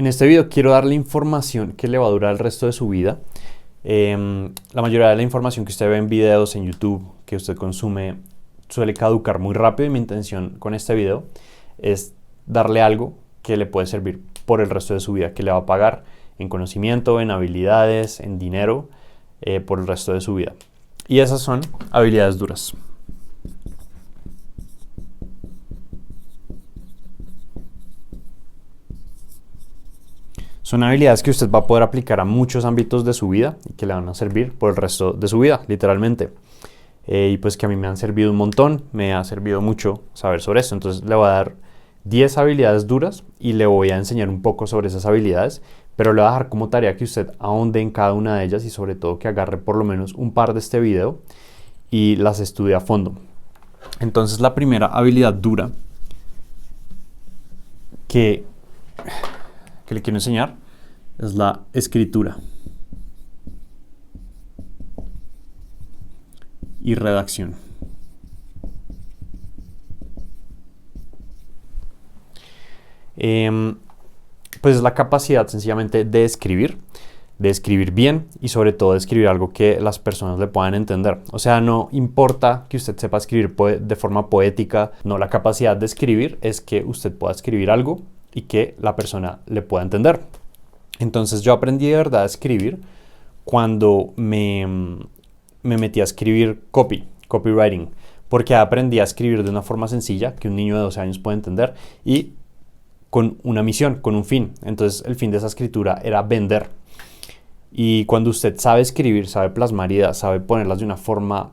En este video quiero darle información que le va a durar el resto de su vida. La mayoría de la información que usted ve en videos en YouTube, que usted consume, suele caducar muy rápido, y mi intención con este video es darle algo que le puede servir por el resto de su vida, que le va a pagar en conocimiento, en habilidades, en dinero, por el resto de su vida. Y esas son habilidades duras. Son habilidades que usted va a poder aplicar a muchos ámbitos de su vida y que le van a servir por el resto de su vida, literalmente. Y pues que a mí me han servido un montón, me ha servido mucho saber sobre esto. Entonces le voy a dar 10 habilidades duras y le voy a enseñar un poco sobre esas habilidades, pero le voy a dejar como tarea que usted ahonde en cada una de ellas y sobre todo que agarre por lo menos un par de este video y las estudie a fondo. Entonces la primera habilidad dura que le quiero enseñar es la escritura y redacción. Pues es la capacidad sencillamente de escribir bien y sobre todo de escribir algo que las personas le puedan entender. O sea, no importa que usted sepa escribir de forma poética, no, la capacidad de escribir es que usted pueda escribir algo y que la persona le pueda entender. Entonces yo aprendí de verdad a escribir cuando me metí a escribir copywriting, porque aprendí a escribir de una forma sencilla que un niño de 12 años puede entender y con una misión, con un fin. Entonces el fin de esa escritura era vender. Y cuando usted sabe escribir, sabe plasmar ideas, sabe ponerlas de una forma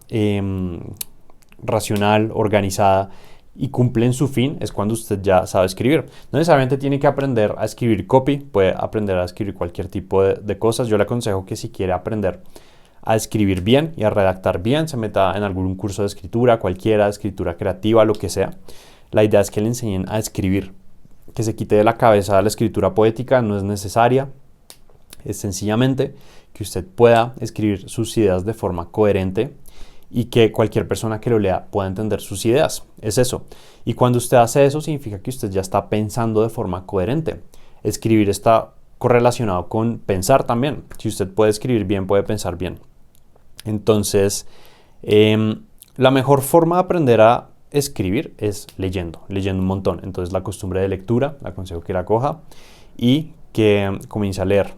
racional, organizada y cumplen su fin, es cuando usted ya sabe escribir. No necesariamente tiene que aprender a escribir copy, puede aprender a escribir cualquier tipo de cosas. Yo le aconsejo que si quiere aprender a escribir bien y a redactar bien, se meta en algún curso de escritura, cualquiera, escritura creativa, lo que sea. La idea es que le enseñen a escribir, que se quite de la cabeza la escritura poética, no es necesaria. Es sencillamente que usted pueda escribir sus ideas de forma coherente y que cualquier persona que lo lea pueda entender sus ideas. Es eso. Y cuando usted hace eso, significa que usted ya está pensando de forma coherente. Escribir está correlacionado con pensar también. Si usted puede escribir bien, puede pensar bien. Entonces, la mejor forma de aprender a escribir es leyendo un montón. Entonces, la costumbre de lectura, le aconsejo que la coja y que comience a leer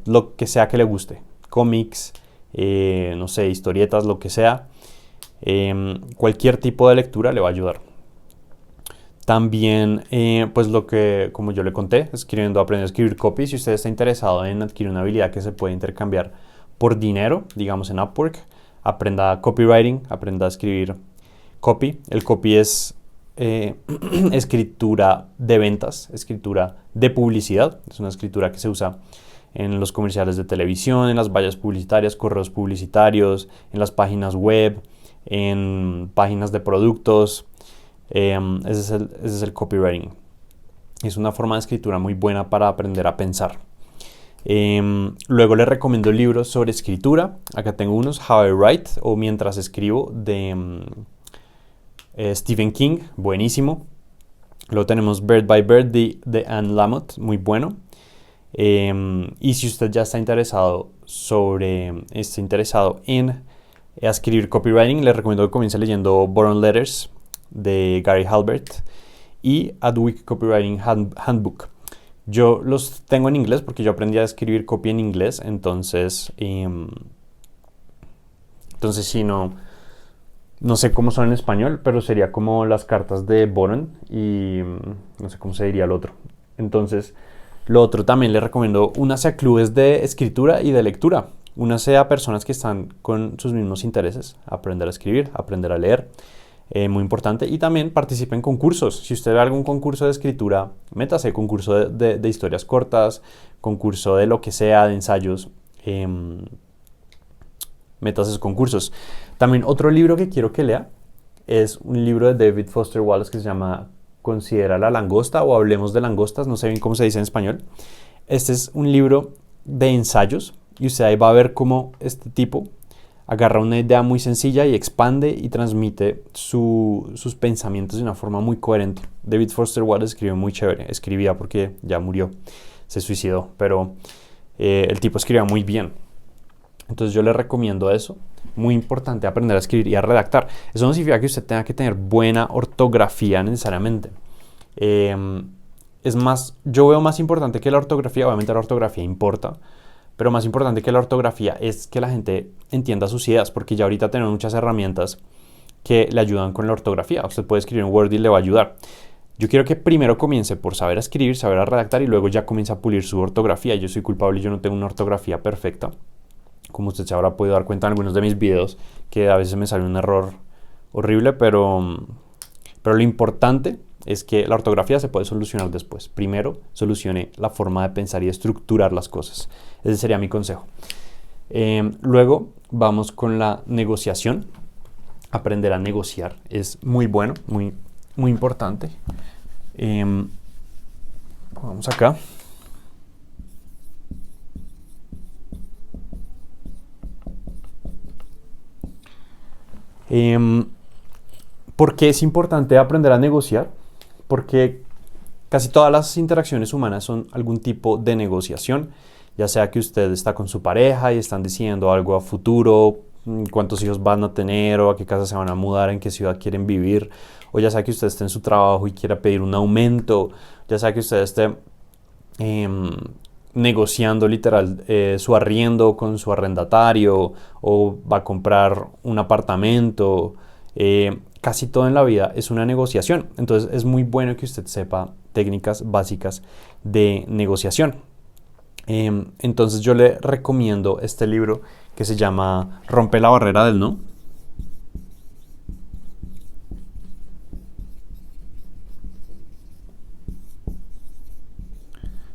lo que sea que le guste. Cómics, no sé, historietas, lo que sea. Cualquier tipo de lectura le va a ayudar. También, pues como yo le conté, aprender a escribir copy. Si usted está interesado en adquirir una habilidad que se puede intercambiar por dinero, digamos en Upwork, aprenda copywriting, aprenda a escribir copy. El copy es escritura de ventas, escritura de publicidad. Es una escritura que se usa en los comerciales de televisión, en las vallas publicitarias, correos publicitarios, en las páginas web, en páginas de productos. Ese es el copywriting. Es una forma de escritura muy buena para aprender a pensar. Luego le recomiendo libros sobre escritura. Acá tengo unos, How I Write o Mientras Escribo, de Stephen King, buenísimo. Luego tenemos Bird by Bird de Anne Lamott, muy bueno. Y si usted ya está interesado en escribir copywriting, le recomiendo que comience leyendo Boron Letters de Gary Halbert y Adweek Copywriting Handbook. Yo los tengo en inglés porque yo aprendí a escribir copy en inglés, entonces sí, no sé cómo son en español, pero sería como las cartas de Boron y no sé cómo se diría el otro. Entonces, lo otro también le recomiendo, únase a clubes de escritura y de lectura. Únase a personas que están con sus mismos intereses, aprender a escribir, aprender a leer, muy importante. Y también participe en concursos. Si usted ve algún concurso de escritura, métase, concurso de historias cortas, concurso de lo que sea, de ensayos, métase a esos concursos. También otro libro que quiero que lea es un libro de David Foster Wallace que se llama Considera la langosta o Hablemos de langostas, no sé bien cómo se dice en español. Este es un libro de ensayos y usted ahí va a ver cómo este tipo agarra una idea muy sencilla y expande y transmite sus pensamientos de una forma muy coherente. David Foster Wallace escribió muy chévere, escribía porque ya murió. se suicidó, pero el tipo escribía muy bien. Entonces yo le recomiendo eso. Muy importante aprender a escribir y a redactar. Eso no significa que usted tenga que tener buena ortografía necesariamente. Es más, yo veo más importante que la ortografía, obviamente la ortografía importa, pero más importante que la ortografía es que la gente entienda sus ideas, porque ya ahorita tenemos muchas herramientas que le ayudan con la ortografía. Usted puede escribir en Word y le va a ayudar. Yo quiero que primero comience por saber escribir, saber redactar y luego ya comience a pulir su ortografía. Yo soy culpable, yo no tengo una ortografía perfecta. Como usted se habrá podido dar cuenta en algunos de mis videos, que a veces me sale un error horrible, pero lo importante es que la ortografía se puede solucionar después. Primero, solucione la forma de pensar y estructurar las cosas. Ese sería mi consejo. Luego, vamos con la negociación. Aprender a negociar es muy bueno, muy importante. Vamos acá. ¿Por qué es importante aprender a negociar? Porque casi todas las interacciones humanas son algún tipo de negociación, ya sea que usted está con su pareja y están diciendo algo a futuro, cuántos hijos van a tener o a qué casa se van a mudar, en qué ciudad quieren vivir, o ya sea que usted esté en su trabajo y quiera pedir un aumento, ya sea que usted esté negociando literal su arriendo con su arrendatario o va a comprar un apartamento. Casi todo en la vida es una negociación. Entonces es muy bueno que usted sepa técnicas básicas de negociación. Entonces yo le recomiendo este libro que se llama Rompe la barrera del no.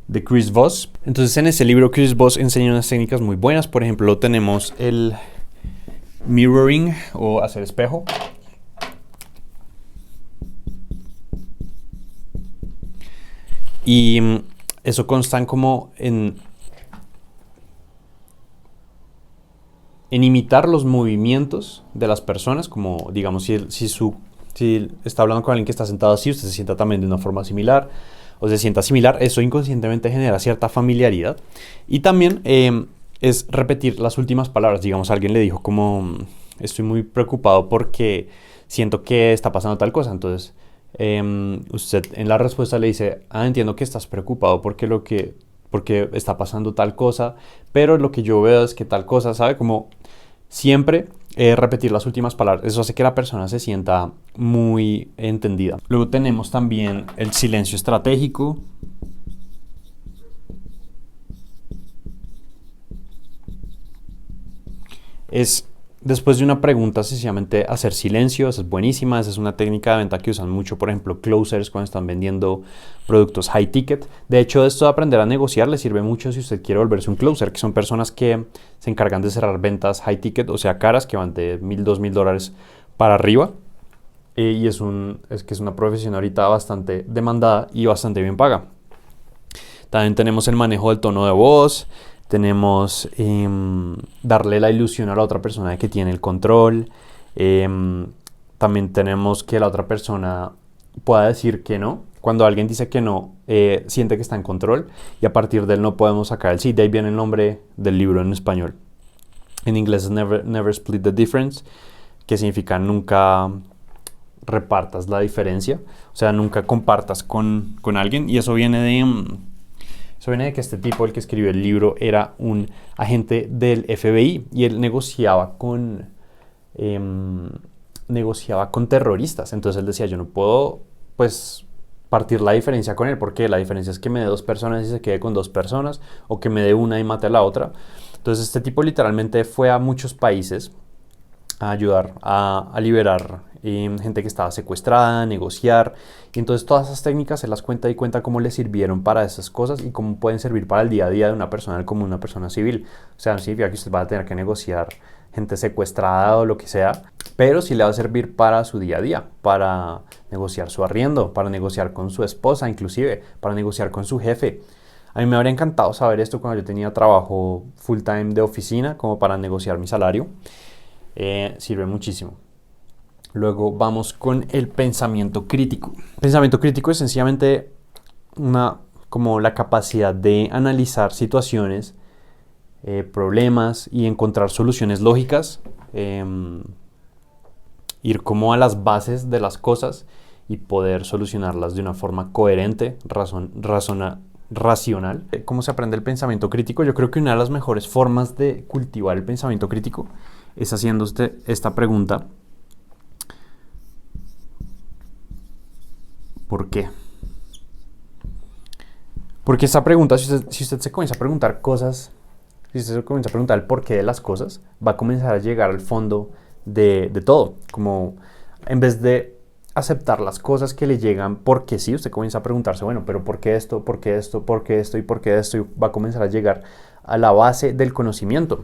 De Chris Voss. Entonces en ese libro Chris Voss enseña unas técnicas muy buenas. Por ejemplo, tenemos el mirroring o hacer espejo. Y eso consta como en imitar los movimientos de las personas, como digamos si está hablando con alguien que está sentado así, usted se sienta también de una forma similar o se sienta similar, eso inconscientemente genera cierta familiaridad. Y también es repetir las últimas palabras. Digamos, alguien le dijo como, estoy muy preocupado porque siento que está pasando tal cosa. Entonces, usted en la respuesta le dice, entiendo que estás preocupado porque está pasando tal cosa, pero lo que yo veo es que tal cosa, ¿sabe? Como siempre repetir las últimas palabras. Eso hace que la persona se sienta muy entendida. Luego tenemos también el silencio estratégico. Es después de una pregunta sencillamente hacer silencio. Esa es buenísima. Esa es una técnica de venta que usan mucho, por ejemplo, closers cuando están vendiendo productos high ticket. De hecho, esto de aprender a negociar le sirve mucho si usted quiere volverse un closer, que son personas que se encargan de cerrar ventas high ticket, o sea, caras que van de $1,000, $2,000 para arriba. Y es que es una profesión ahorita bastante demandada y bastante bien paga. También tenemos el manejo del tono de voz. Tenemos darle la ilusión a la otra persona de que tiene el control. También tenemos que la otra persona pueda decir que no. Cuando alguien dice que no, siente que está en control y a partir de él no podemos sacar el sí. De ahí viene el nombre del libro en español. En inglés es Never Split the Difference, que significa nunca repartas la diferencia. O sea, nunca compartas con alguien. Y eso viene de que este tipo, el que escribió el libro, era un agente del FBI y él negociaba con terroristas. Entonces él decía, yo no puedo pues partir la diferencia con él, porque la diferencia es que me dé 2 personas y se quede con 2 personas, o que me dé una y mate a la otra. Entonces este tipo literalmente fue a muchos países a ayudar a liberar gente que estaba secuestrada, negociar. Y entonces todas esas técnicas se las cuenta y cuenta cómo le sirvieron para esas cosas y cómo pueden servir para el día a día de una persona como una persona civil. O sea, no significa que usted va a tener que negociar gente secuestrada o lo que sea, pero sí le va a servir para su día a día, para negociar su arriendo, para negociar con su esposa inclusive, para negociar con su jefe. A mí me habría encantado saber esto cuando yo tenía trabajo full time de oficina, como para negociar mi salario. Sirve muchísimo. Luego vamos con el pensamiento crítico. El pensamiento crítico es sencillamente una como la capacidad de analizar situaciones, problemas y encontrar soluciones lógicas, ir como a las bases de las cosas y poder solucionarlas de una forma coherente, racional. ¿Cómo se aprende el pensamiento crítico? Yo creo que una de las mejores formas de cultivar el pensamiento crítico es haciéndote esta pregunta. ¿Por qué? Porque esta pregunta, si usted se comienza a preguntar cosas, si usted se comienza a preguntar el porqué de las cosas, va a comenzar a llegar al fondo de todo. Como en vez de aceptar las cosas que le llegan porque sí, usted comienza a preguntarse, bueno, pero ¿por qué esto? ¿Por qué esto? ¿Por qué esto? ¿Y por qué esto? Y va a comenzar a llegar a la base del conocimiento.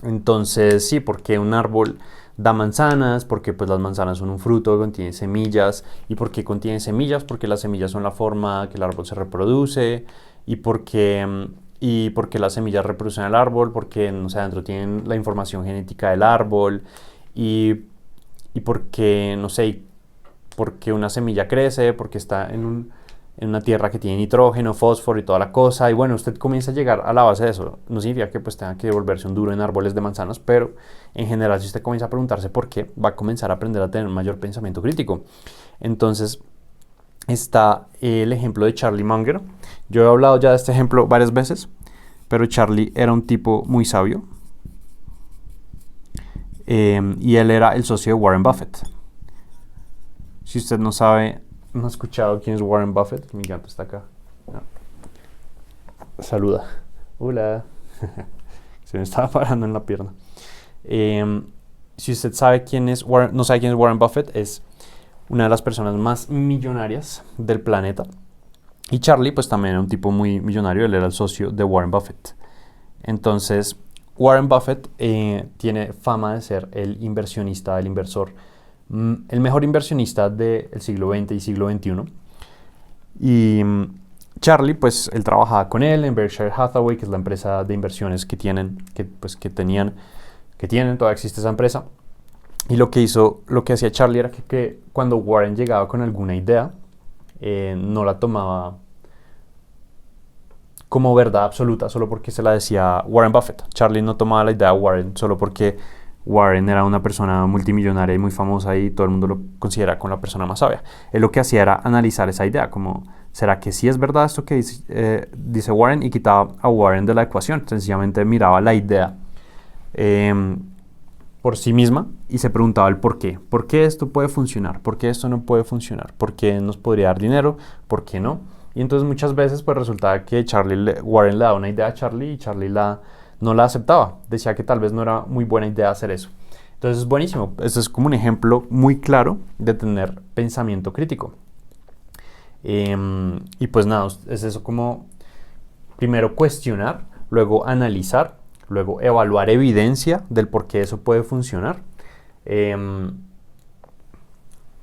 Entonces, sí, porque un árbol da manzanas, porque pues las manzanas son un fruto que contiene semillas. ¿Y por qué contiene semillas? Porque las semillas son la forma que el árbol se reproduce. Y porque las semillas reproducen el árbol, porque no sé, adentro tienen la información genética del árbol. Y porque, no sé, porque una semilla crece, porque está en una tierra que tiene nitrógeno, fósforo y toda la cosa. Y bueno, usted comienza a llegar a la base de eso. No significa que pues tenga que volverse un duro en árboles de manzanas, pero en general si usted comienza a preguntarse por qué, va a comenzar a aprender a tener un mayor pensamiento crítico. Entonces está el ejemplo de Charlie Munger. Yo he hablado ya de este ejemplo varias veces, pero Charlie era un tipo muy sabio. Y él era el socio de Warren Buffett. Si usted no sabe, no ha escuchado quién es Warren Buffett, mi gato está acá. No. Saluda. Hola. Se me estaba parando en la pierna. Si usted sabe quién es no sabe quién es Warren Buffett, es una de las personas más millonarias del planeta. Y Charlie, pues también era un tipo muy millonario, él era el socio de Warren Buffett. Entonces, Warren Buffett tiene fama de ser el inversionista, el inversor, el mejor inversionista del siglo XX y siglo XXI. Y Charlie, pues él trabajaba con él en Berkshire Hathaway, que es la empresa de inversiones que tienen, que tienen, todavía existe esa empresa. Y lo que hacía Charlie era que cuando Warren llegaba con alguna idea, no la tomaba como verdad absoluta solo porque se la decía Warren Buffett. Charlie no tomaba la idea de Warren solo porque Warren era una persona multimillonaria y muy famosa y todo el mundo lo considera como la persona más sabia. Él lo que hacía era analizar esa idea, como ¿será que sí es verdad esto que dice Warren? Y quitaba a Warren de la ecuación. Sencillamente miraba la idea por sí misma y se preguntaba el por qué. ¿Por qué esto puede funcionar? ¿Por qué esto no puede funcionar? ¿Por qué nos podría dar dinero? ¿Por qué no? Y entonces muchas veces pues resultaba que Warren le daba una idea a Charlie y Charlie no la aceptaba. Decía que tal vez no era muy buena idea hacer eso. Entonces es buenísimo. Este es como un ejemplo muy claro de tener pensamiento crítico. Y pues nada, es eso como primero cuestionar, luego analizar, luego evaluar evidencia del por qué eso puede funcionar.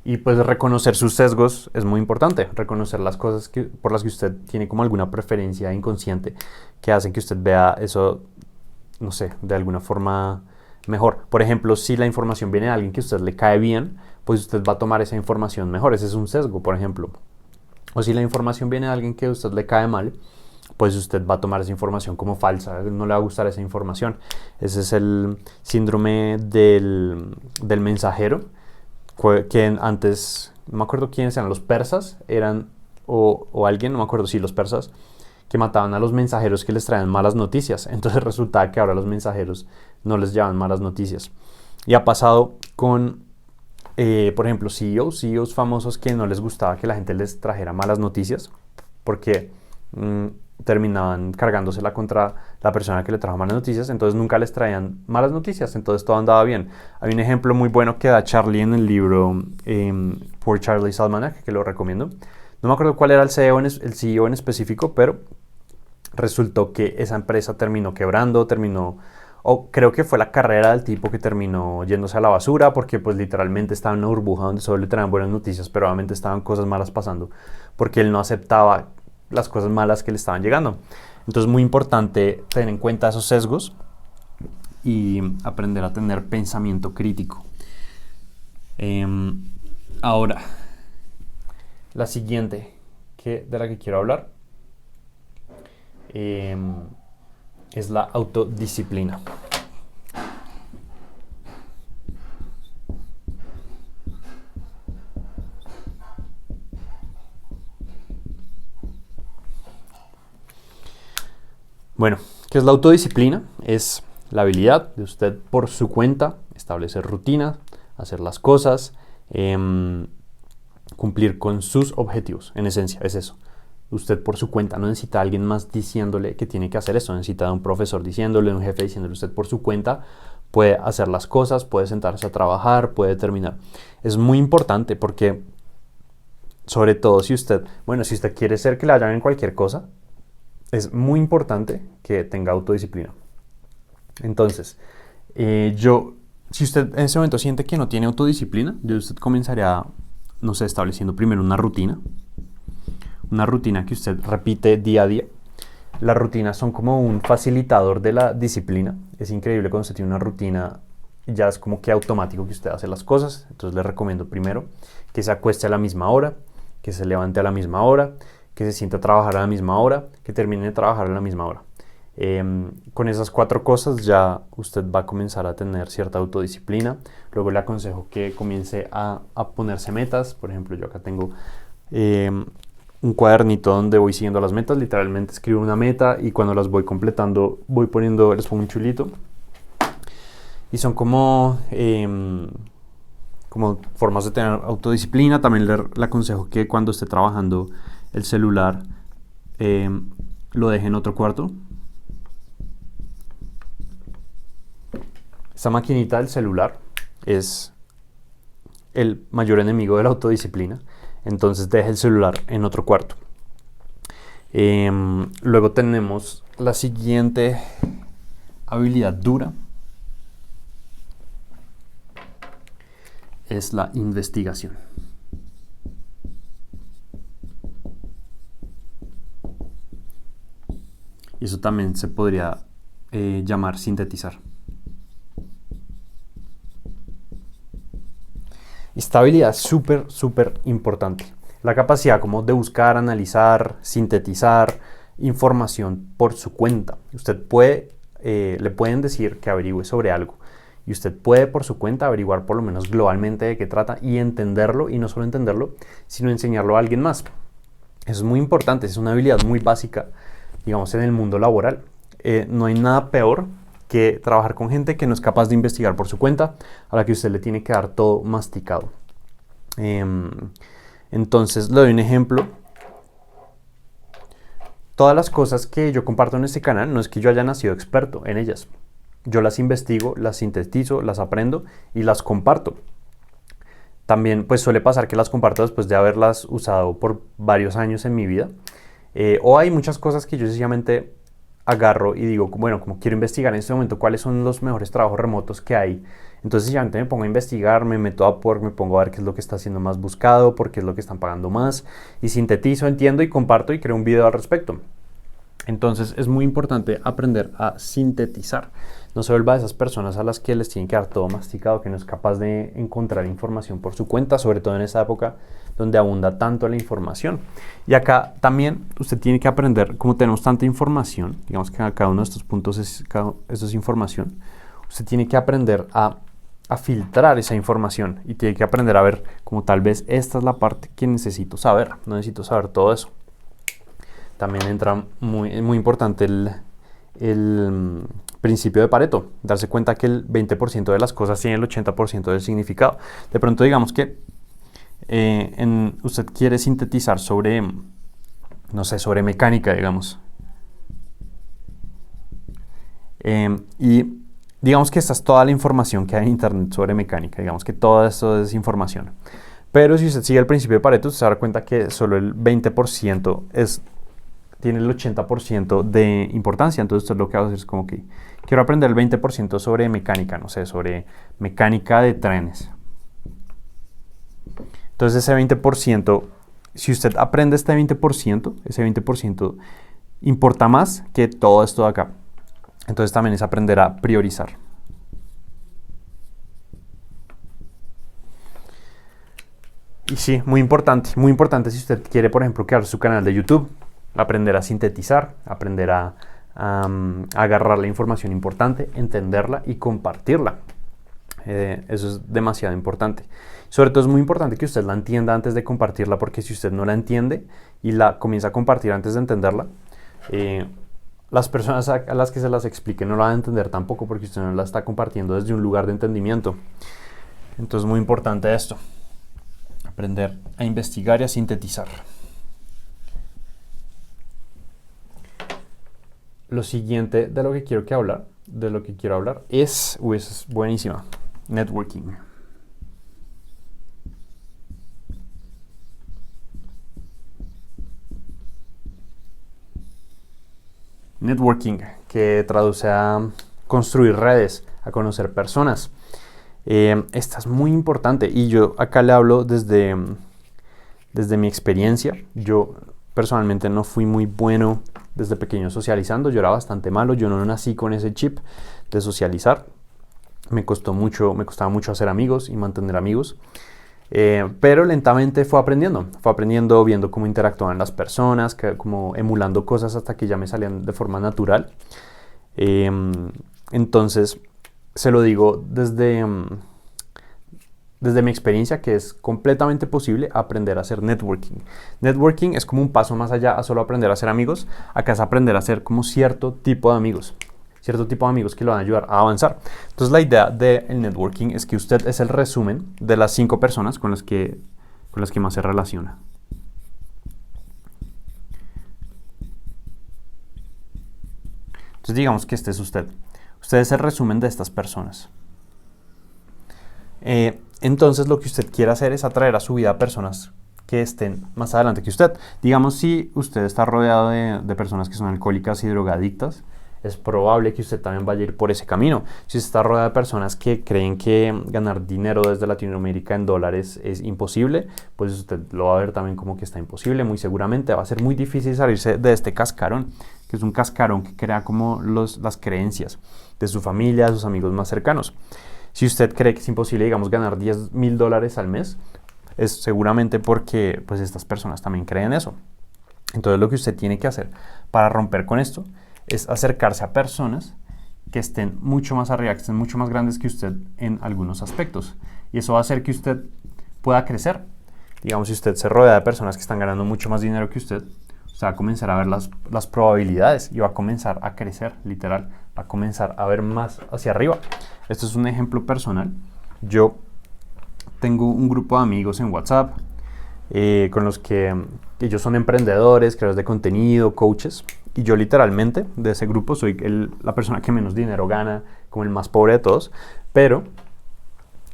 Y pues reconocer sus sesgos es muy importante, reconocer las cosas por las que usted tiene como alguna preferencia inconsciente que hacen que usted vea eso, no sé, de alguna forma mejor. Por ejemplo, si la información viene de alguien que a usted le cae bien, pues usted va a tomar esa información mejor. Ese es un sesgo, por ejemplo. O si la información viene de alguien que a usted le cae mal, pues usted va a tomar esa información como falsa, no le va a gustar esa información. Ese es el síndrome del mensajero, que antes, no me acuerdo quiénes eran, los persas eran, o alguien, no me acuerdo si los persas, que mataban a los mensajeros que les traían malas noticias. Entonces resulta que ahora los mensajeros no les llevan malas noticias. Y ha pasado con, por ejemplo, CEOs famosos que no les gustaba que la gente les trajera malas noticias porque terminaban cargándosela contra la persona que le trajo malas noticias, entonces nunca les traían malas noticias, entonces todo andaba bien. Hay un ejemplo muy bueno que da Charlie en el libro Poor Charlie's Almanac, que lo recomiendo. No me acuerdo cuál era el CEO en específico, pero resultó que esa empresa terminó quebrando, o creo que fue la carrera del tipo que terminó yéndose a la basura porque pues literalmente estaba en una burbuja donde solo le traían buenas noticias, pero obviamente estaban cosas malas pasando porque él no aceptaba las cosas malas que le estaban llegando. Entonces muy importante tener en cuenta esos sesgos y aprender a tener pensamiento crítico. Ahora, la siguiente de la que quiero hablar es la autodisciplina. Bueno, ¿qué es la autodisciplina? Es la habilidad de usted por su cuenta establecer rutinas, hacer las cosas, cumplir con sus objetivos. En esencia, es eso. Usted por su cuenta no necesita a alguien más diciéndole que tiene que hacer eso. Necesita de un profesor diciéndole, de un jefe diciéndole. Usted por su cuenta puede hacer las cosas, puede sentarse a trabajar, puede terminar. Es muy importante porque, sobre todo si usted quiere ser que le hagan en cualquier cosa, es muy importante que tenga autodisciplina. Entonces, si usted en ese momento siente que no tiene autodisciplina, usted comenzaría, no sé, estableciendo primero una rutina que usted repite día a día. Las rutinas son como un facilitador de la disciplina. Es increíble cuando usted tiene una rutina, ya es como que automático que usted hace las cosas. Entonces le recomiendo primero que se acueste a la misma hora, que se levante a la misma hora, que se sienta a trabajar a la misma hora, que termine de trabajar a la misma hora. Con esas 4 cosas ya usted va a comenzar a tener cierta autodisciplina. Luego le aconsejo que comience a ponerse metas. Por ejemplo, yo acá tengo un cuadernito donde voy siguiendo las metas. Literalmente escribo una meta y cuando las voy completando les pongo un chulito. Y son como formas de tener autodisciplina. También le aconsejo que cuando esté trabajando el celular lo deje en otro cuarto. Esta maquinita del celular es el mayor enemigo de la autodisciplina. Entonces deje el celular en otro cuarto. Luego tenemos la siguiente habilidad dura. Es la investigación. Y eso también se podría llamar sintetizar. Esta habilidad es súper importante. La capacidad como de buscar, analizar, sintetizar información por su cuenta. Usted le pueden decir que averigüe sobre algo y usted puede por su cuenta averiguar por lo menos globalmente de qué trata y entenderlo, y no solo entenderlo, sino enseñarlo a alguien más. Eso es muy importante, es una habilidad muy básica, digamos, en el mundo laboral. No hay nada peor que trabajar con gente que no es capaz de investigar por su cuenta, a la que usted le tiene que dar todo masticado. Entonces, le doy un ejemplo. Todas las cosas que yo comparto en este canal no es que yo haya nacido experto en ellas. Yo las investigo, las sintetizo, las aprendo y las comparto. También pues suele pasar que las comparto después de haberlas usado por varios años en mi vida. O hay muchas cosas que yo sencillamente agarro y digo, bueno, como quiero investigar en este momento cuáles son los mejores trabajos remotos que hay. Entonces ya me pongo a investigar, me meto a Upwork, me pongo a ver qué es lo que está siendo más buscado, por qué es lo que están pagando más, y sintetizo, entiendo y comparto y creo un video al respecto. Entonces es muy importante aprender a sintetizar. No se vuelva de esas personas a las que les tienen que dar todo masticado, que no es capaz de encontrar información por su cuenta, sobre todo en esta época donde abunda tanto la información. Y acá también usted tiene que aprender, como tenemos tanta información, digamos que cada uno de estos puntos esto es información, usted tiene que aprender a filtrar esa información y tiene que aprender a ver como tal vez esta es la parte que necesito saber, no necesito saber todo eso. También entra muy importante el principio de Pareto, darse cuenta que el 20% de las cosas tiene el 80% del significado. De pronto digamos que usted quiere sintetizar sobre, no sé, sobre mecánica, digamos. Y digamos que esta es toda la información que hay en internet sobre mecánica, digamos que todo esto es información. Pero si usted sigue el principio de Pareto, usted se dará cuenta que solo el 20% tiene el 80% de importancia. Entonces usted lo que hace es como que quiero aprender el 20% sobre mecánica, no sé, sobre mecánica de trenes. Entonces ese 20%, si usted aprende este 20%, ese 20% importa más que todo esto de acá. Entonces también es aprender a priorizar. Y sí, muy importante si usted quiere, por ejemplo, crear su canal de YouTube. aprender a sintetizar, aprender a agarrar la información importante, entenderla y compartirla. Eso es demasiado importante. Sobre todo es muy importante que usted la entienda antes de compartirla, porque si usted no la entiende y la comienza a compartir antes de entenderla, las personas a las que se las explique no la van a entender tampoco, porque usted no la está compartiendo desde un lugar de entendimiento. Entonces es muy importante esto, aprender a investigar y a sintetizar. Lo siguiente de lo que quiero hablar es, es buenísima, networking. Networking, que traduce a construir redes, a conocer personas. Esta es muy importante y yo acá le hablo desde mi experiencia. Yo personalmente no fui muy bueno desde pequeño socializando, yo era bastante malo, yo no nací con ese chip de socializar. Me costaba mucho hacer amigos y mantener amigos. Pero lentamente fue aprendiendo, viendo cómo interactuaban las personas, como emulando cosas hasta que ya me salían de forma natural. Entonces, se lo digo desde mi experiencia, que es completamente posible aprender a hacer networking. Networking es como un paso más allá a solo aprender a hacer amigos. Acá es aprender a hacer como cierto tipo de amigos que lo van a ayudar a avanzar. Entonces la idea del networking es que usted es el resumen de las 5 personas con las que más se relaciona. Entonces digamos que este es usted. Usted es el resumen de estas personas. Entonces lo que usted quiere hacer es atraer a su vida a personas que estén más adelante que usted. Digamos, si usted está rodeado de personas que son alcohólicas y drogadictas, es probable que usted también vaya a ir por ese camino. Si usted está rodeado de personas que creen que ganar dinero desde Latinoamérica en dólares es imposible, pues usted lo va a ver también como que está imposible. Muy seguramente va a ser muy difícil salirse de este cascarón, que es un cascarón que crea como las creencias de su familia, de sus amigos más cercanos. Si usted cree que es imposible, digamos, ganar $10,000 al mes, es seguramente porque pues estas personas también creen eso. Entonces lo que usted tiene que hacer para romper con esto es acercarse a personas que estén mucho más arriba, que estén mucho más grandes que usted en algunos aspectos. Y eso va a hacer que usted pueda crecer. Digamos, si usted se rodea de personas que están ganando mucho más dinero que usted va a comenzar a ver las probabilidades y va a comenzar a crecer, literal. Va a comenzar a ver más hacia arriba. Esto es un ejemplo personal. Yo tengo un grupo de amigos en WhatsApp con los que ellos son emprendedores, creadores de contenido, coaches. Y yo literalmente de ese grupo soy la persona que menos dinero gana, como el más pobre de todos. Pero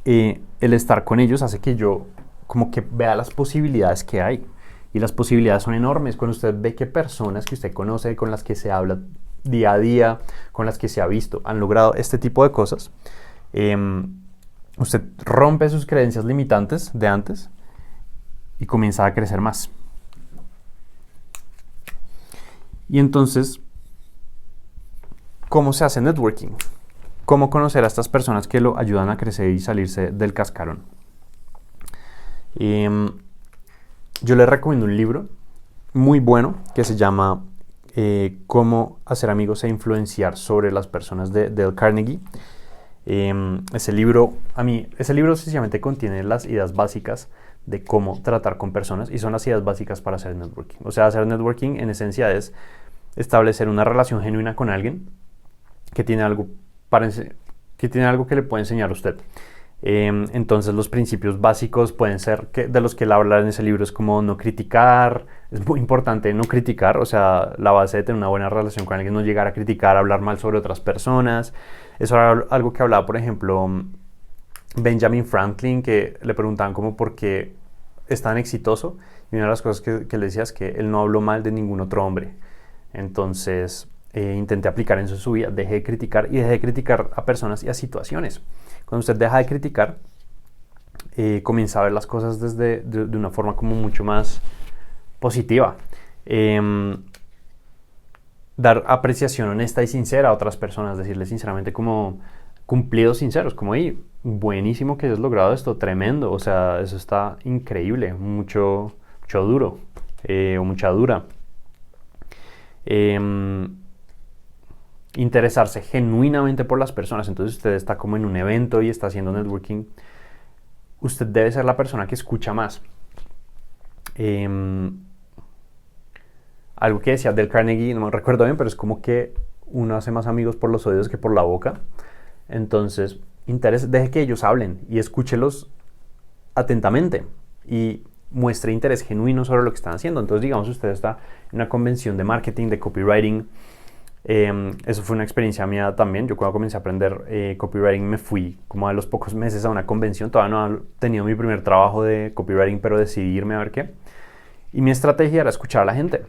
el estar con ellos hace que yo como que vea las posibilidades que hay. Y las posibilidades son enormes. Cuando usted ve que personas que usted conoce, con las que se habla día a día, con las que se ha visto, han logrado este tipo de cosas, usted rompe sus creencias limitantes de antes y comienza a crecer más. Y entonces, ¿cómo se hace networking? ¿Cómo conocer a estas personas que lo ayudan a crecer y salirse del cascarón? Yo les recomiendo un libro muy bueno que se llama Cómo hacer amigos e influenciar sobre las personas de Dale Carnegie. Ese libro sencillamente contiene las ideas básicas de cómo tratar con personas y son las ideas básicas para hacer networking. O sea, hacer networking en esencia es establecer una relación genuina con alguien que tiene algo que le puede enseñar a usted. Entonces los principios básicos pueden ser de los que él habla en ese libro es como no criticar. Es muy importante no criticar, o sea, la base de tener una buena relación con alguien, no llegar a criticar, hablar mal sobre otras personas. Eso era algo que hablaba, por ejemplo, Benjamin Franklin, que le preguntaban como por qué es tan exitoso, y una de las cosas que le decía es que él no habló mal de ningún otro hombre. Entonces intenté aplicar eso en su vida, dejé de criticar a personas y a situaciones. Cuando usted deja de criticar, comienza a ver las cosas de una forma como mucho más positiva. Dar apreciación honesta y sincera a otras personas, decirles sinceramente como cumplidos sinceros, como buenísimo que hayas logrado esto, tremendo, o sea, eso está increíble, mucho duro o mucha dura. Interesarse genuinamente por las personas. Entonces usted está como en un evento y está haciendo networking, usted debe ser la persona que escucha más. Algo que decía Del Carnegie, no me recuerdo bien, pero es como que uno hace más amigos por los oídos que por la boca. Entonces, deje que ellos hablen y escúchelos atentamente y muestre interés genuino sobre lo que están haciendo. Entonces, digamos, usted está en una convención de marketing, de copywriting. Eso fue una experiencia mía también. Yo cuando comencé a aprender copywriting me fui como a los pocos meses a una convención. Todavía no he tenido mi primer trabajo de copywriting, pero decidí irme a ver qué. Y mi estrategia era escuchar a la gente.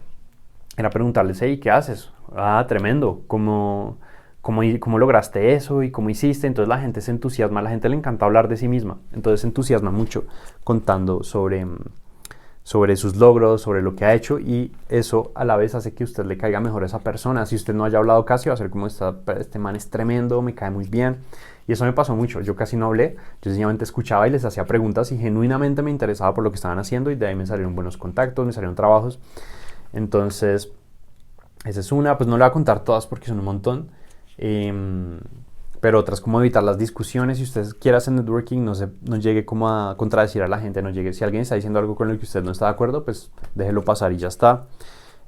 Era preguntarles, hey, ¿qué haces? Ah, tremendo. ¿Cómo lograste eso? ¿Y cómo hiciste? Entonces la gente se entusiasma. A la gente le encanta hablar de sí misma. Entonces se entusiasma mucho contando sobre sus logros, sobre lo que ha hecho, y eso a la vez hace que usted le caiga mejor a esa persona. Si usted no haya hablado casi, va a ser como este man es tremendo, me cae muy bien. Y eso me pasó mucho. Yo casi no hablé, yo sencillamente escuchaba y les hacía preguntas y genuinamente me interesaba por lo que estaban haciendo, y de ahí me salieron buenos contactos, me salieron trabajos. Entonces, esa es una. Pues no le voy a contar todas porque son un montón. Pero otras, como evitar las discusiones. Si usted quiere hacer networking, no llegue como a contradecir a la gente, si alguien está diciendo algo con lo que usted no está de acuerdo, pues déjelo pasar y ya está.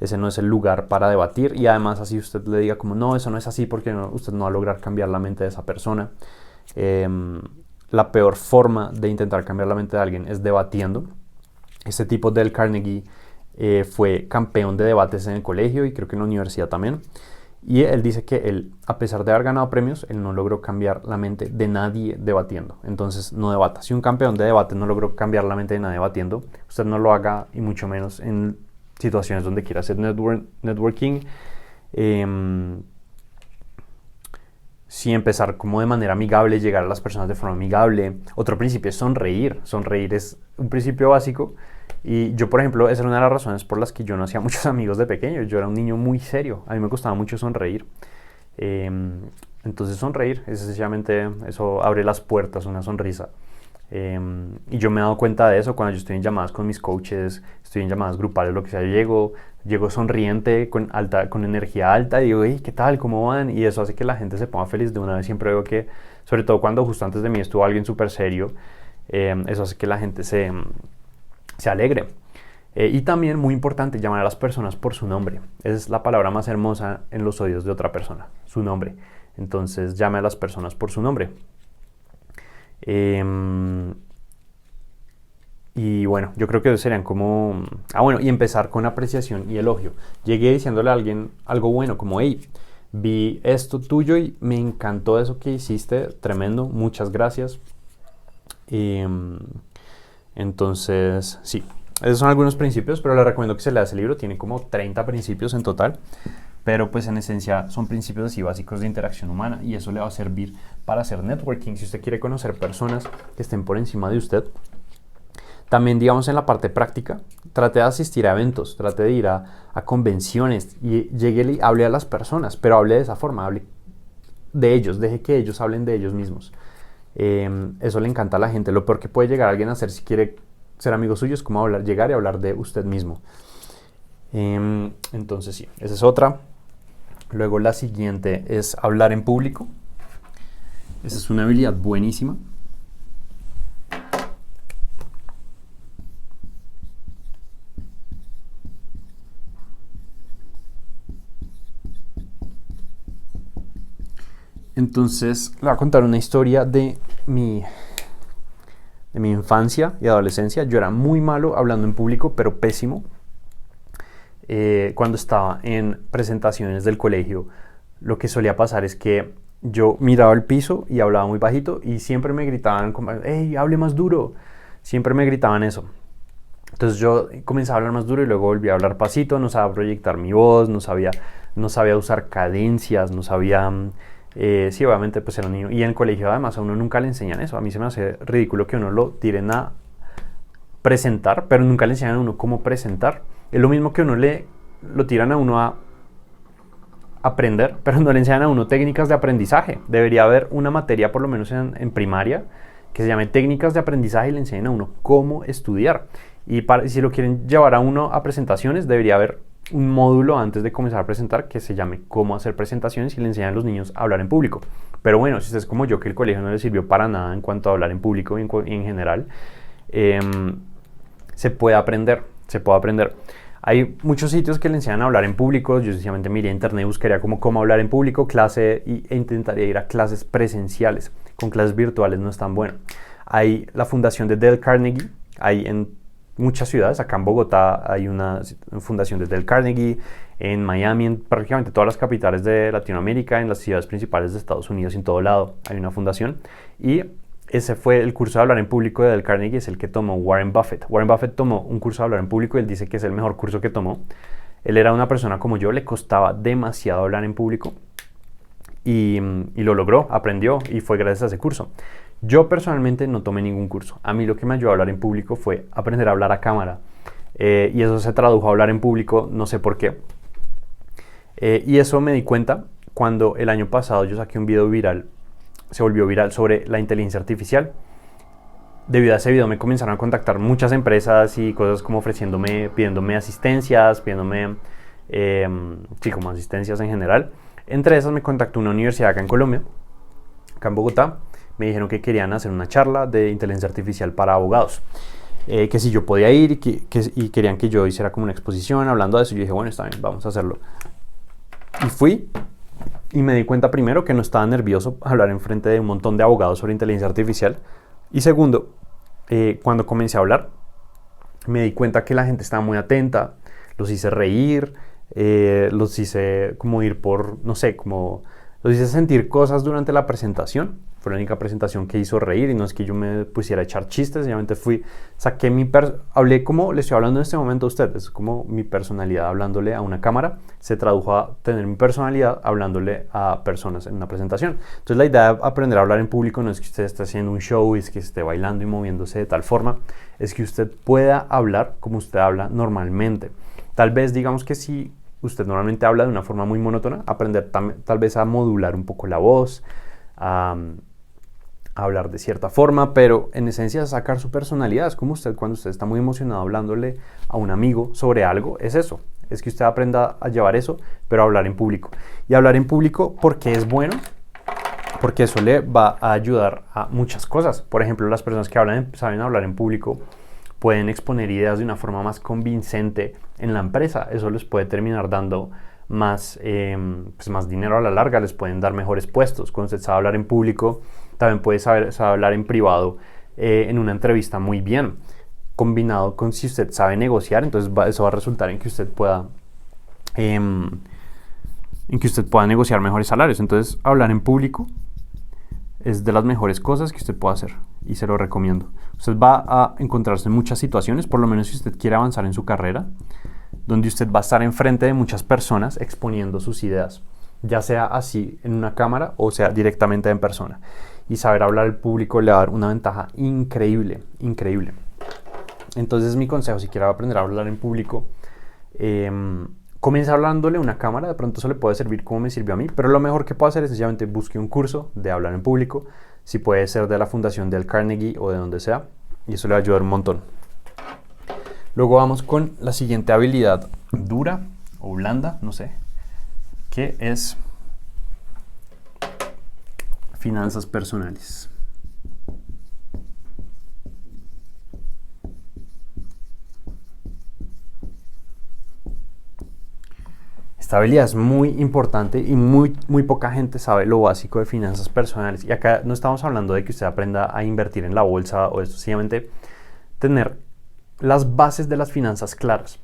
Ese no es el lugar para debatir, y además así usted le diga como no, eso no es así, porque usted no va a lograr cambiar la mente de esa persona. La peor forma de intentar cambiar la mente de alguien es debatiendo. Este tipo del Carnegie fue campeón de debates en el colegio y creo que en la universidad también. Y él dice que él, a pesar de haber ganado premios, él no logró cambiar la mente de nadie debatiendo. Entonces no debata. Si un campeón de debate no logró cambiar la mente de nadie debatiendo, usted no lo haga, y mucho menos en situaciones donde quiera hacer networking. Sí, empezar como de manera amigable, llegar a las personas de forma amigable. Otro principio es sonreír. Sonreír es un principio básico. Y yo, por ejemplo, esa era una de las razones por las que yo no hacía muchos amigos de pequeño. Yo era un niño muy serio. A mí me costaba mucho sonreír. Entonces sonreír, es sencillamente, eso abre las puertas, una sonrisa. Y yo me he dado cuenta de eso cuando yo estoy en llamadas con mis coaches, estoy en llamadas grupales, lo que sea. Llego sonriente, con energía alta, y digo, hey, ¿qué tal? ¿Cómo van? Y eso hace que la gente se ponga feliz de una vez. Siempre veo que, sobre todo cuando justo antes de mí estuvo alguien súper serio, eso hace que la gente se alegre. Y también, muy importante, llamar a las personas por su nombre. Esa es la palabra más hermosa en los oídos de otra persona, su nombre. Entonces, llame a las personas por su nombre. Y bueno, yo creo que eso serían como... y empezar con apreciación y elogio. Llegué diciéndole a alguien algo bueno, como, hey, vi esto tuyo y me encantó eso que hiciste, tremendo, muchas gracias. Entonces, sí, esos son algunos principios, pero le recomiendo que se lea ese libro. Tiene como 30 principios en total, pero pues en esencia son principios así básicos de interacción humana, y eso le va a servir para hacer networking. Si usted quiere conocer personas que estén por encima de usted, también, digamos, en la parte práctica, trate de asistir a eventos, trate de ir a convenciones y llegue y hable a las personas, pero hable de esa forma, hable de ellos, deje que ellos hablen de ellos mismos. Eso le encanta a la gente. Lo peor que puede llegar a alguien a hacer si quiere ser amigo suyo es como llegar y hablar de usted mismo. Entonces sí, esa es otra. Luego la siguiente es hablar en público. Esa es una habilidad buenísima. Entonces, le voy a contar una historia de mi infancia y adolescencia. Yo era muy malo hablando en público, pero pésimo. Cuando estaba en presentaciones del colegio, lo que solía pasar es que yo miraba el piso y hablaba muy bajito, y siempre me gritaban como, hey, hable más duro. Siempre me gritaban eso. Entonces yo comenzaba a hablar más duro y luego volví a hablar pasito, no sabía proyectar mi voz, no sabía usar cadencias, no sabía... sí, obviamente pues era un niño, y en el colegio además a uno nunca le enseñan eso. A mí se me hace ridículo que uno lo tiren a presentar, pero nunca le enseñan a uno cómo presentar. Es lo mismo que lo tiran a uno a aprender, pero no le enseñan a uno técnicas de aprendizaje. Debería haber una materia, por lo menos en primaria, que se llame técnicas de aprendizaje, y le enseñen a uno cómo estudiar. Y si lo quieren llevar a uno a presentaciones, debería haber un módulo antes de comenzar a presentar que se llame cómo hacer presentaciones y le enseñan a los niños a hablar en público. Pero bueno, si usted es como yo, que el colegio no le sirvió para nada en cuanto a hablar en público y en general, se puede aprender, se puede aprender. Hay muchos sitios que le enseñan a hablar en público. Yo sencillamente miré a internet y buscaría cómo hablar en público, e intentaría ir a clases presenciales. Con clases virtuales no es tan bueno. Hay la fundación de Dale Carnegie, hay en muchas ciudades. Acá en Bogotá hay una fundación de Dale Carnegie, en Miami, en prácticamente todas las capitales de Latinoamérica, en las ciudades principales de Estados Unidos, en todo lado hay una fundación. Y ese fue el curso de hablar en público de Dale Carnegie, es el que tomó Warren Buffett. Warren Buffett tomó un curso de hablar en público y él dice que es el mejor curso que tomó. Él era una persona como yo, le costaba demasiado hablar en público y lo logró, aprendió y fue gracias a ese curso. Yo personalmente no tomé ningún curso. A mí lo que me ayudó a hablar en público fue aprender a hablar a cámara. Y eso se tradujo a hablar en público, no sé por qué. Y eso me di cuenta cuando el año pasado yo saqué un video viral, se volvió viral, sobre la inteligencia artificial. Debido a ese video me comenzaron a contactar muchas empresas y cosas como pidiéndome asistencias, como asistencias en general. Entre esas me contactó una universidad acá en Colombia, acá en Bogotá. Me dijeron que querían hacer una charla de inteligencia artificial para abogados. Que si yo podía ir y querían que yo hiciera como una exposición hablando de eso. Yo dije, bueno, está bien, vamos a hacerlo. Y fui y me di cuenta primero que no estaba nervioso hablar en frente de un montón de abogados sobre inteligencia artificial. Y segundo, cuando comencé a hablar, me di cuenta que la gente estaba muy atenta. Los hice reír, los hice como ir por, no sé, como los hice sentir cosas durante la presentación. Fue la única presentación que hizo reír y no es que yo me pusiera a echar chistes, sencillamente hablé como le estoy hablando en este momento a usted, es como mi personalidad hablándole a una cámara, se tradujo a tener mi personalidad hablándole a personas en una presentación. Entonces la idea de aprender a hablar en público no es que usted esté haciendo un show, es que esté bailando y moviéndose de tal forma, es que usted pueda hablar como usted habla normalmente. Tal vez digamos que si usted normalmente habla de una forma muy monótona, aprender tal vez a modular un poco la voz, a hablar de cierta forma, pero en esencia sacar su personalidad. Es como cuando usted está muy emocionado hablándole a un amigo sobre algo, es eso, es que usted aprenda a llevar eso, pero a hablar en público. Y hablar en público, ¿por qué es bueno? Porque eso le va a ayudar a muchas cosas. Por ejemplo, las personas que saben hablar en público pueden exponer ideas de una forma más convincente en la empresa. Eso les puede terminar dando más dinero a la larga, les pueden dar mejores puestos. Cuando usted sabe hablar en público, también puede saber hablar en privado en una entrevista muy bien. Combinado con si usted sabe negociar, entonces eso va a resultar en que usted pueda negociar mejores salarios. Entonces, hablar en público es de las mejores cosas que usted puede hacer y se lo recomiendo. Usted va a encontrarse en muchas situaciones, por lo menos si usted quiere avanzar en su carrera, donde usted va a estar enfrente de muchas personas exponiendo sus ideas, ya sea así en una cámara o sea directamente en persona. Y saber hablar al público le va a dar una ventaja increíble, increíble. Entonces mi consejo, si quiere aprender a hablar en público, comienza hablándole a una cámara. De pronto eso le puede servir como me sirvió a mí, pero lo mejor que puedo hacer es sencillamente busque un curso de hablar en público, si puede ser de la fundación del Carnegie o de donde sea, y eso le va a ayudar un montón. Luego vamos con la siguiente habilidad dura o blanda, no sé, que es finanzas personales. Esta habilidad es muy importante y muy poca gente sabe lo básico de finanzas personales. Y acá no estamos hablando de que usted aprenda a invertir en la bolsa o esto, sencillamente tener las bases de las finanzas claras.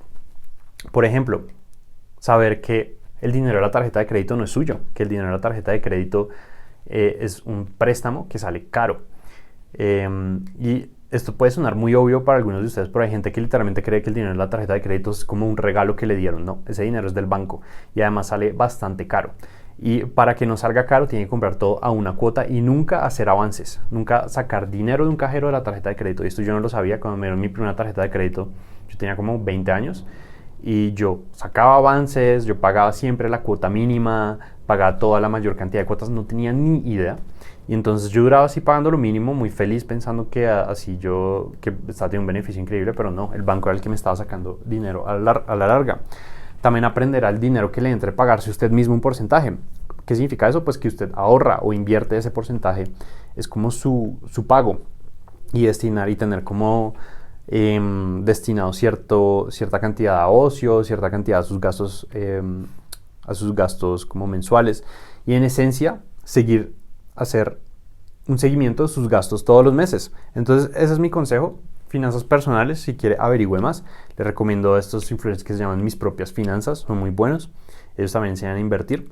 Por ejemplo, saber que el dinero de la tarjeta de crédito no es suyo, que el dinero de la tarjeta de crédito es un préstamo que sale caro. Y esto puede sonar muy obvio para algunos de ustedes, pero hay gente que literalmente cree que el dinero de la tarjeta de crédito es como un regalo que le dieron. No, ese dinero es del banco y además sale bastante caro. Y para que no salga caro, tiene que comprar todo a una cuota y nunca hacer avances, nunca sacar dinero de un cajero de la tarjeta de crédito. Y esto yo no lo sabía cuando me dieron mi primera tarjeta de crédito. Yo tenía como 20 años y yo sacaba avances, yo pagaba siempre la cuota mínima, pagaba toda la mayor cantidad de cuotas, no tenía ni idea. Y entonces yo duraba así pagando lo mínimo, muy feliz, pensando que así que estaba teniendo un beneficio increíble, pero no, el banco era el que me estaba sacando dinero a la larga. También aprenderá el dinero que le entre pagarse usted mismo un porcentaje. ¿Qué significa eso? Pues que usted ahorra o invierte ese porcentaje. Es como su pago. Y destinar y tener como destinado cierta cantidad a ocio, cierta cantidad a sus gastos como mensuales. Y en esencia, hacer un seguimiento de sus gastos todos los meses. Entonces, ese es mi consejo. Finanzas personales, si quiere averigüe más, le recomiendo a estos influencers que se llaman Mis Propias Finanzas, son muy buenos. Ellos también enseñan a invertir.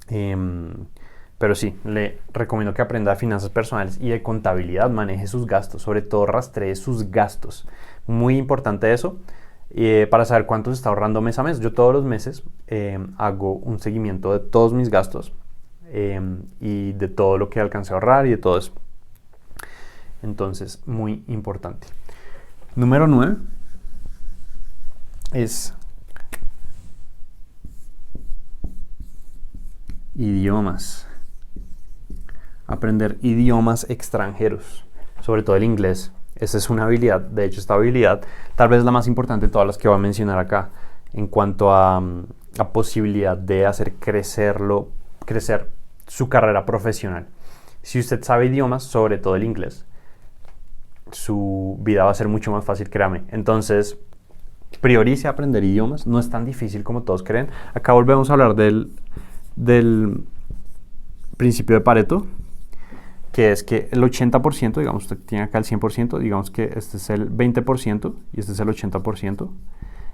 Pero sí, le recomiendo que aprenda finanzas personales y de contabilidad, maneje sus gastos, sobre todo rastree sus gastos. Muy importante eso, para saber cuánto se está ahorrando mes a mes. Yo todos los meses hago un seguimiento de todos mis gastos y de todo lo que alcancé a ahorrar y de todo eso. Entonces, muy importante. Número 9 es idiomas. Aprender idiomas extranjeros, sobre todo el inglés. Esa es una habilidad, de hecho esta habilidad tal vez es la más importante de todas las que voy a mencionar acá en cuanto a posibilidad de hacer crecer su carrera profesional. Si usted sabe idiomas, sobre todo el inglés, su vida va a ser mucho más fácil, créame. Entonces, priorice aprender idiomas, no es tan difícil como todos creen. Acá volvemos a hablar del principio de Pareto, que es que el 80%, digamos, usted tiene acá el 100%, digamos que este es el 20% y este es el 80%.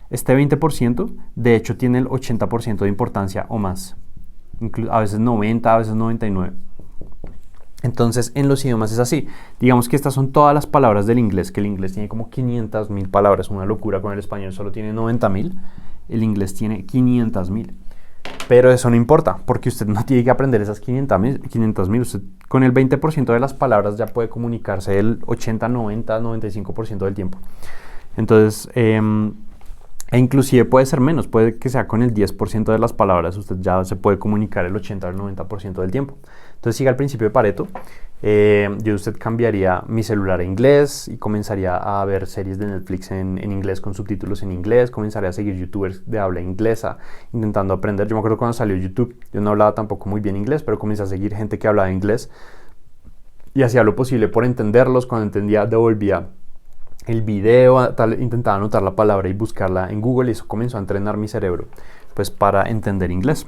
Este 20% de hecho tiene el 80% de importancia o más, a veces 90, a veces 99. Entonces, en los idiomas es así. Digamos que estas son todas las palabras del inglés, que el inglés tiene como 500.000 palabras, una locura. Con el español solo tiene 90.000, el inglés tiene 500.000. Pero eso no importa, porque usted no tiene que aprender esas 500.000. Usted con el 20% de las palabras ya puede comunicarse el 80, 90, 95% del tiempo. Entonces, e inclusive puede ser menos, puede que sea con el 10% de las palabras, usted ya se puede comunicar el 80 o el 90% del tiempo. Entonces siga el principio de Pareto. Yo usted cambiaría mi celular a inglés y comenzaría a ver series de Netflix en inglés con subtítulos en inglés, comenzaría a seguir youtubers de habla inglesa intentando aprender. Yo me acuerdo cuando salió YouTube, yo no hablaba tampoco muy bien inglés, pero comencé a seguir gente que hablaba inglés y hacía lo posible por entenderlos. Cuando entendía, devolvía el video, intentaba anotar la palabra y buscarla en Google, y eso comenzó a entrenar mi cerebro pues para entender inglés.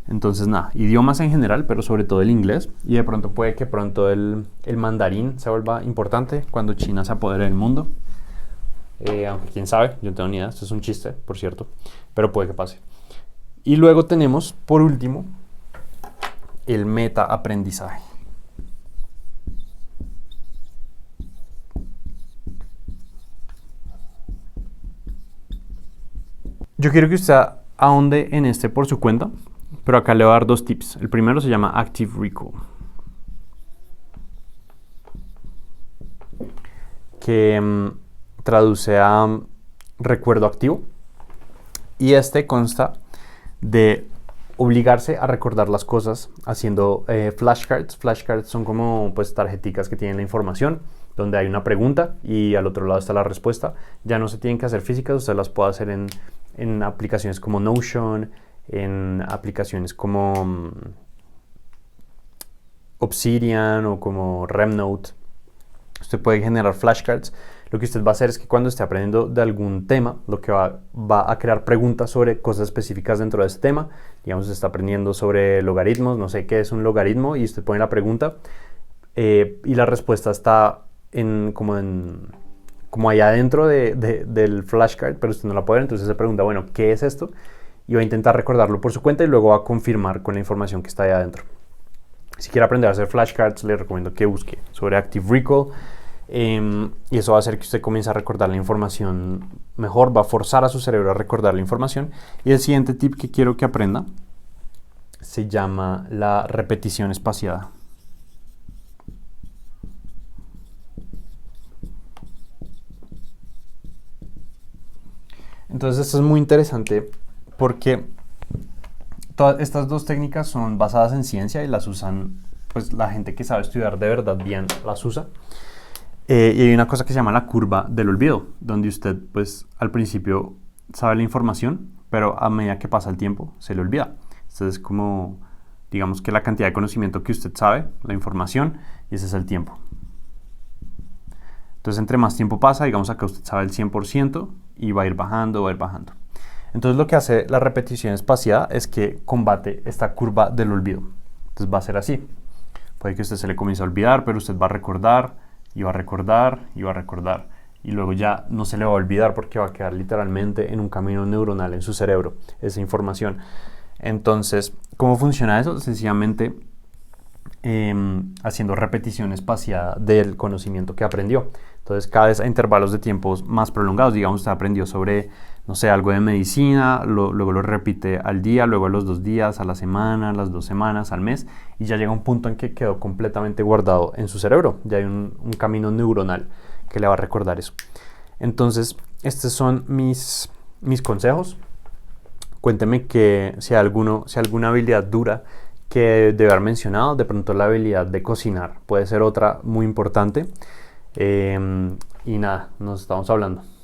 Entonces nada, idiomas en general, pero sobre todo el inglés, y de pronto puede que pronto el mandarín se vuelva importante cuando China se apodere del mundo. Aunque quién sabe, yo no tengo ni idea, esto es un chiste, por cierto, pero puede que pase. Y luego tenemos, por último, el metaaprendizaje. Yo quiero que usted ahonde en este por su cuenta, pero acá le voy a dar 2 tips. El primero se llama Active Recall, que traduce a recuerdo activo, y este consta de obligarse a recordar las cosas haciendo flashcards. Flashcards son como pues tarjeticas que tienen la información, donde hay una pregunta y al otro lado está la respuesta. Ya no se tienen que hacer físicas, usted las puede hacer en aplicaciones como Notion, en aplicaciones como Obsidian o como Remnote. Usted puede generar flashcards. Lo que usted va a hacer es que cuando esté aprendiendo de algún tema, lo que va a crear preguntas sobre cosas específicas dentro de ese tema. Digamos, usted está aprendiendo sobre logaritmos, no sé qué es un logaritmo, y usted pone la pregunta y la respuesta está como allá adentro del flashcard, pero usted no la puede ver. Entonces se pregunta, bueno, ¿qué es esto? Y va a intentar recordarlo por su cuenta y luego va a confirmar con la información que está ahí adentro. Si quiere aprender a hacer flashcards, le recomiendo que busque sobre Active Recall, y eso va a hacer que usted comience a recordar la información mejor, va a forzar a su cerebro a recordar la información. Y el siguiente tip que quiero que aprenda se llama la repetición espaciada. Entonces esto es muy interesante porque todas estas 2 técnicas son basadas en ciencia y las usan, pues la gente que sabe estudiar de verdad bien las usa. Y hay una cosa que se llama la curva del olvido, donde usted pues al principio sabe la información, pero a medida que pasa el tiempo se le olvida. Entonces es como, digamos que la cantidad de conocimiento que usted sabe, la información, y ese es el tiempo. Entonces entre más tiempo pasa, digamos acá usted sabe el 100% y va a ir bajando, va a ir bajando. Entonces lo que hace la repetición espaciada es que combate esta curva del olvido. Entonces va a ser así. Puede que usted se le comience a olvidar, pero usted va a recordar y va a recordar y va a recordar. Y luego ya no se le va a olvidar porque va a quedar literalmente en un camino neuronal en su cerebro, esa información. Entonces, ¿cómo funciona eso? Sencillamente haciendo repetición espaciada del conocimiento que aprendió. Entonces, cada vez a intervalos de tiempos más prolongados, digamos, usted aprendió sobre, no sé, algo de medicina, luego lo repite al día, luego a los 2 días, a la semana, a las 2 semanas, al mes, y ya llega un punto en que quedó completamente guardado en su cerebro. Ya hay un camino neuronal que le va a recordar eso. Entonces, estos son mis consejos. Cuénteme que si hay alguna habilidad dura que debe haber mencionado. De pronto la habilidad de cocinar puede ser otra muy importante. Y nada, nos estamos hablando.